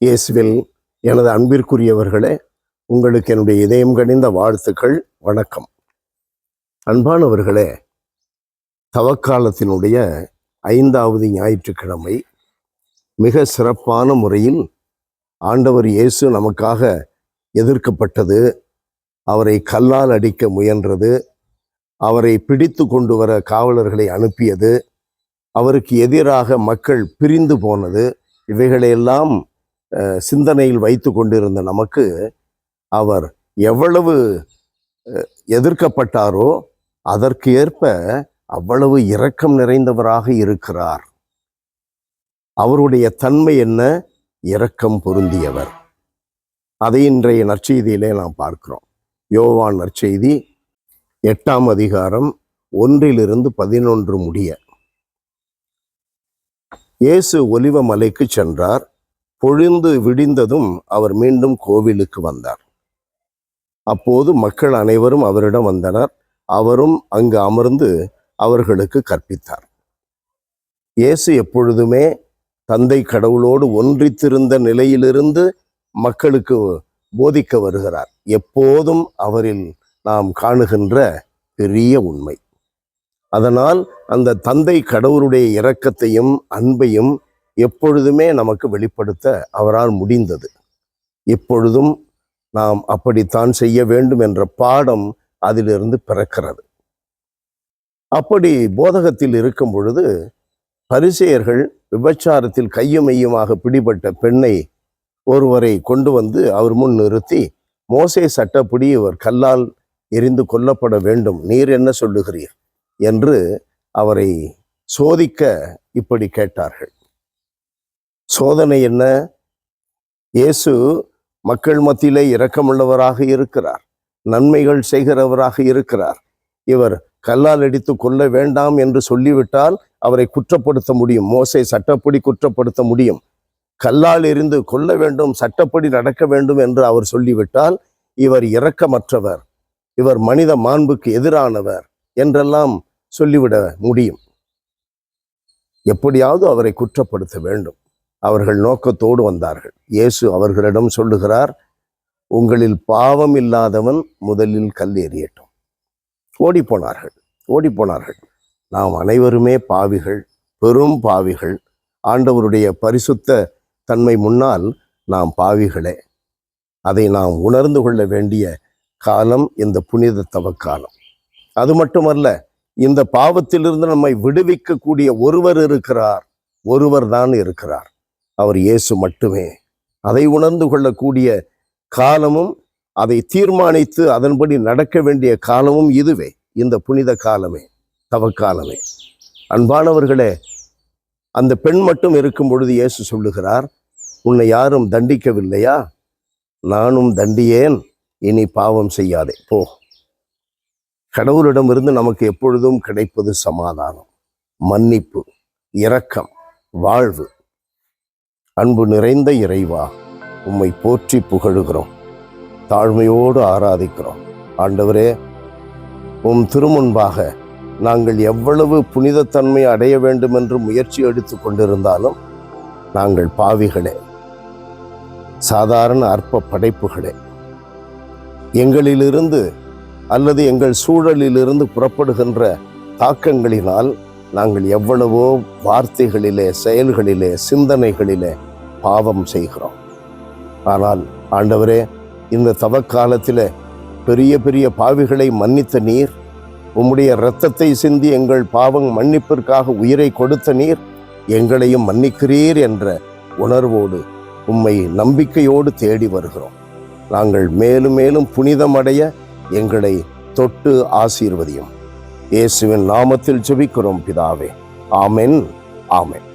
இயேசுவில் எனது அன்பிற்குரியவர்களே, உங்களுக்கு என்னுடைய இதயம் கனிந்த வாழ்த்துக்கள், வணக்கம். அன்பானவர்களே, தவக்காலத்தினுடைய 5வது ஞாயிற்றுக்கிழமை மிக சிறப்பான முறையில் ஆண்டவர் இயேசு நமக்காக எதிர்க்கப்பட்டது, அவரை கல்லால் அடிக்க முயன்றது, அவரை பிடித்து கொண்டு வர காவலர்களை அனுப்பியது, அவருக்கு எதிராக மக்கள் பிரிந்து போனது, இவைகளையெல்லாம் சிந்தனையில் வைத்து கொண்டிருந்த நமக்கு அவர் எவ்வளவு எதிர்க்கப்பட்டாரோ அதற்கு ஏற்ப அவ்வளவு இரக்கம் நிறைந்தவராக இருக்கிறார். அவருடைய தன்மை என்ன? இரக்கம் பொருந்தியவர். அதை இன்றைய நற்செய்தியிலே நாம் பார்க்கிறோம். யோவான் நற்செய்தி 8ஆம் அதிகாரம் 1-11 முடிய. இயேசு ஒலிவ மலைக்கு சென்றார். பொழுது விடிந்ததும் அவர் மீண்டும் கோவிலுக்கு வந்தார். அப்போது மக்கள் அனைவரும் அவரிடம் வந்தனர். அவரும் அங்கு அமர்ந்து அவர்களுக்கு கற்பித்தார். இயேசு எப்பொழுதுமே தந்தை கடவுளோடு ஒன்றித்திருந்த நிலையிலிருந்து மக்களுக்கு போதிக்க வருகிறார். எப்போதும் அவரில் நாம் காணுகின்ற பெரிய உண்மை. அதனால் அந்த தந்தை கடவுளுடைய இரக்கத்தையும் அன்பையும் எப்பொழுதுமே நமக்கு வெளிப்படுத்த அவரால் முடிந்தது. இப்பொழுதும் நாம் அப்படித்தான் செய்ய வேண்டும் என்ற பாடம் அதிலிருந்து பிறக்கிறது. அப்படி போதகத்தில் இருக்கும் பொழுது பரிசேயர்கள் விபச்சாரத்தில் கையும் மெய்யுமாக பிடிபட்ட பெண்ணை ஒருவரை கொண்டு வந்து அவர் முன் நிறுத்தி, மோசே சட்டப்படி இவர் கல்லால் எரிந்து கொல்லப்பட வேண்டும், நீர் என்ன சொல்லுகிறீர் என்று அவரை சோதிக்க இப்படி கேட்டார்கள். சோதனை என்ன? இயேசு மக்கள் மத்தியிலே இரக்கமுள்ளவராக இருக்கிறார், நன்மைகள் செய்கிறவராக இருக்கிறார். இவர் கல்லால் அடித்து கொள்ள வேண்டாம் என்று சொல்லிவிட்டால் அவரை குற்றப்படுத்த முடியும், மோசே சட்டப்படி குற்றப்படுத்த முடியும். கல்லால் எறிந்து கொள்ள வேண்டும், சட்டப்படி நடக்க வேண்டும் என்று அவர் சொல்லிவிட்டால் இவர் இரக்கமற்றவர், இவர் மனித மாண்புக்கு எதிரானவர் என்றெல்லாம் சொல்லிவிட முடியும். எப்படியாவது அவரை குற்றப்படுத்த வேண்டும். அவர்கள் நோக்கத்தோடு வந்தார்கள். இயேசு அவர்களிடம் சொல்லுகிறார், உங்களில் பாவம் இல்லாதவன் முதலில் கல் எறியட்டும். ஓடிப்போனார்கள். நாம் அனைவருமே பாவிகள், பெரும் பாவிகள். ஆண்டவருடைய பரிசுத்த தன்மை முன்னால் நாம் பாவிகளே. அதை நாம் உணர்ந்து கொள்ள வேண்டிய காலம் இந்த புனித தவக்காலம். அது மட்டுமல்ல, இந்த பாவத்திலிருந்து நம்மை விடுவிக்கக்கூடிய ஒருவர் இருக்கிறார், ஒருவர் தான் இருக்கிறார், அவர் இயேசு மட்டுமே. அதை உணர்ந்து கொள்ளக்கூடிய காலமும் அதை தீர்மானித்து அதன்படி நடக்க வேண்டிய காலமும் இதுவே, இந்த புனித காலமே, தவக்காலமே. அன்பானவர்களே, அந்த பெண் மட்டும் இருக்கும் பொழுது இயேசு சொல்லுகிறார், உன்னை யாரும் தண்டிக்கவில்லையா? நானும் தண்டியேன், இனி பாவம் செய்யாதே, போ. கடவுளிடமிருந்து நமக்கு எப்பொழுதும் கிடைப்பது சமாதானம், மன்னிப்பு, இரக்கம், வாழ்வு. அன்பு நிறைந்த இறைவா, உம்மை போற்றி புகழுகிறோம், தாழ்மையோடு ஆராதிக்கிறோம். ஆண்டவரே, உம் திருமுன்பாக நாங்கள் எவ்வளவு புனிதத்தன்மை அடைய வேண்டும் என்று முயற்சி எடுத்து கொண்டிருந்தாலும் நாங்கள் பாவிகளே, சாதாரண அற்ப படைப்புகளே. எங்களிலிருந்து அல்லது எங்கள் சூழலிலிருந்து புறப்படுகின்ற தாக்கங்களினால் நாங்கள் எவ்வளவோ வார்த்தைகளிலே, செயல்களிலே, சிந்தனைகளிலே பாவம் செய்கிறோம். ஆனால் ஆண்டவரே, இந்த தவக்காலத்திலே பெரிய பெரிய பாவிகளை மன்னித்த நீர், உம்முடைய இரத்தத்தை சிந்தி எங்கள் பாவம் மன்னிப்பிற்காக உயிரை கொடுத்த நீர், எங்களையும் மன்னிக்கிறீர் என்ற உணர்வோடு உம்மை நம்பிக்கையோடு தேடி வருகிறோம். நாங்கள் மேலும் மேலும் புனிதமடைய எங்களை தொட்டு ஆசீர்வதியும். இயேசுவின் நாமத்தில் ஜெபிக்கிறோம் பிதாவே. ஆமென், ஆமென்.